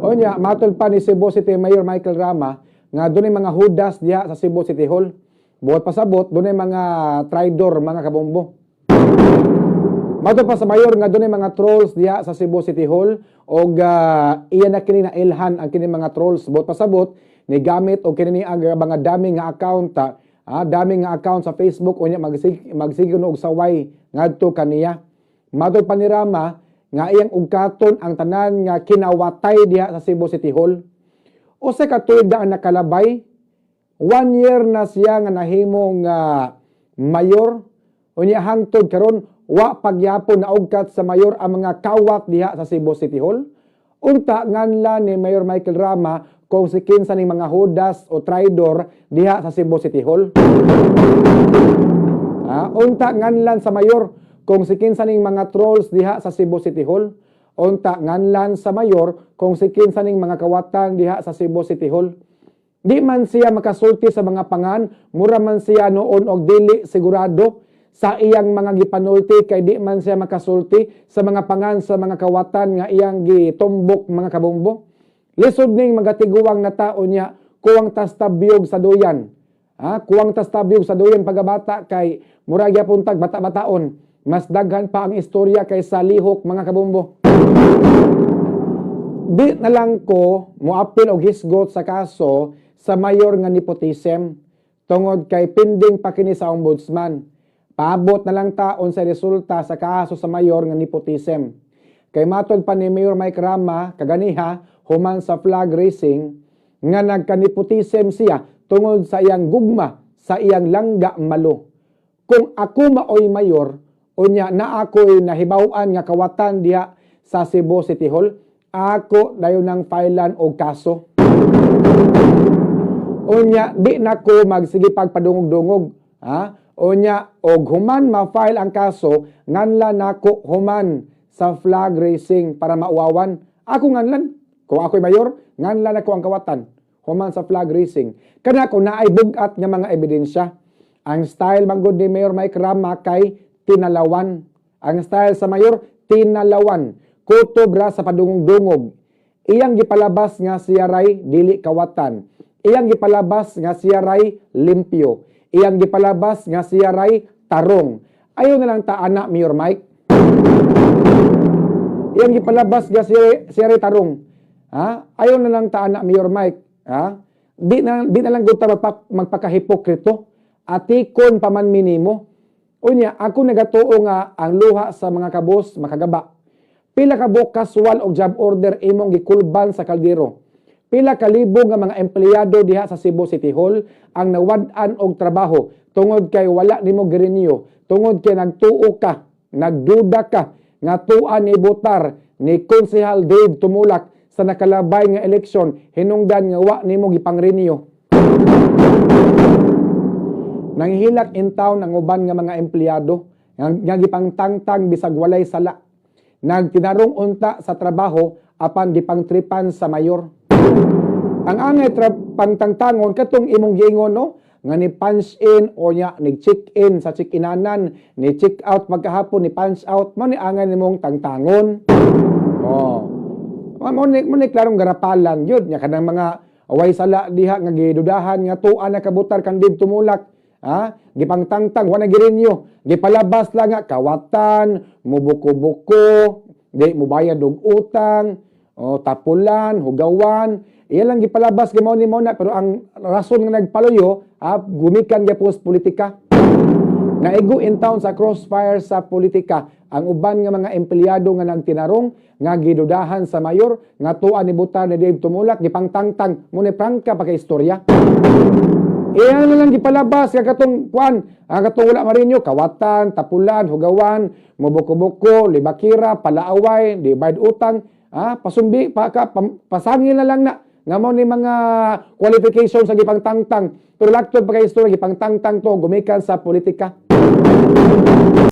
O niya, matol pa ni Cebu City Mayor Michael Rama, nga doon mga hudas diha sa Cebu City Hall. Buot pasabot, doon mga traidor, mga kabombo. Matol pa sa mayor nga doon mga trolls diha sa Cebu City Hall o iyan na kini na ilhan ang kini mga trolls. Buot pasabot, ni gamit o kini ang mga daming nga account, daming nga account sa Facebook o niya magsigon og saway ngadto kaniya. Matol pa ni Rama, nga iyang ugkaton ang tanan nga kinawatay diha sa Cebu City Hall. O sa katuig ang nakalabay, 1 year na siya nga nahimong mayor. O niya hangtod karon wa pagyapon na ugkat sa mayor ang mga kawat diha sa Cebu City Hall. Unta nganla ni Mayor Michael Rama kung si kinsa ning mga hudas o traidor diha sa Cebu City Hall. Unta nganlan sa mayor kung si kinsa ning mga trolls diha sa Cebu City Hall. Unta nganlan sa mayor kung si kinsa ning mga kawatan diha sa Cebu City Hall. Di man siya makasulti sa mga pangan, mura man siya noon og dili sigurado sa iyang mga gipanulti kay di man siya makasulti sa mga pangan sa mga kawatan nga iyang gitumbok mga kabombo. Lisod ning magatiguang na tao niya kuwang tastabyog sa duyan. Kuwang tastabyog sa duyan pagabata kay murag gyapon tag bata-bataon. Mas daghan pa ang istorya kaysa lihok mga kabombo. Di na lang ko muapil og hisgot sa kaso sa mayor nga nepotism tungod kay pending pa kini sa ombudsman. Paabot na lang taon sa resulta sa kaso sa mayor nga nepotism. Kay matod pa ni Mayor Mike Rama kaganiha human sa flag racing nga nagka-nepotism siya tungod sa iyang gugma sa iyang langga malo. Kung ako maoy mayor unya na ako'y nahibaw-an nga kawatan diha sa Cebu City Hall, ako dayon nang filean og kaso. Unya di nako magsige pagpadungog-dungog, Unya og human ma-file ang kaso nganlan nako human sa flag racing para mauwawan. Ako nganlan, kung ako'y mayor, nganlan ako ang kawatan human sa flag racing. Kana ko naay bugat nga mga ebidensya. Ang style manggod ni Mayor Mike Rama kay tinalawan. Ang style sa mayor, tinalawan. Kutob ra sa padungog-dungog. Iyang gipalabas nga siya ray dili kawatan. Iyang gipalabas nga siya ray limpyo. Iyang gipalabas nga siya ray tarong. Ayaw na lang ta anak Mayor Mike. Iyang gipalabas nga siya ray tarong. Ayaw na lang ta anak Mayor Mike. Di na lang gud ta magpakahipokrito. Atikon paman minimo. Unya, ako nagatuo nga ang luha sa mga kabos makagaba. Pila ka kaswal og job order imong gikulban sa kaldero. Pila ka libo nga mga empleyado diha sa Cebu City Hall ang nawad-an og trabaho tungod kay wala nimo girenew, tungod kay nagtuo ka, nagduda ka nga tuan ni botar ni Konsehal Dave Tumulak sa nakalabay nga eleksyon hinungdan nga wa nimo gipangrenew. Nanghilak in town ang uban nga mga empleyado nga gipangtangtang bisag walay sala. Nagtinarong unta sa trabaho apan gipangtripan sa mayor. Ang angay pangtangtangon katong imong giingon no nga ni punch in o nya ni check in sa check-inanan, ni check out pagkahapon ni punch out mo ni angay nimong tangtangon. Mo ni klarong garapalan gyud nya kanang mga away sala diha nga gidudahan nga tuan na kabutar kang Dave Tumulak. Gipangtangtang wala girenyo, gipalabas lang nga kawatan, mubuko-buko, di mubayad og utang, tapulan, hugawan, iya lang gipalabas gyud ni mo na pero ang rason nga nagpaluyo, gumikan gyapos politika. Naigo in town sa crossfire sa politika ang uban nga mga empleyado nga nagtinarong nga gidudahan sa mayor nga tuan ni butar ni Dave Tumulak gipangtangtang mo ni prangka pa kay istorya. Iyan na lang gipalabas katong kuan, katong wala marinyo, kawatan, tapulan, hugawan, mubuko-buko, libakira, palaaway, di bayad utang, pasumbi, pasangin na lang na. Nga mo ni mga qualifications sa gipangtangtang. Pero laktod pa kay istorya, gipangtangtang to, gumikan sa politika.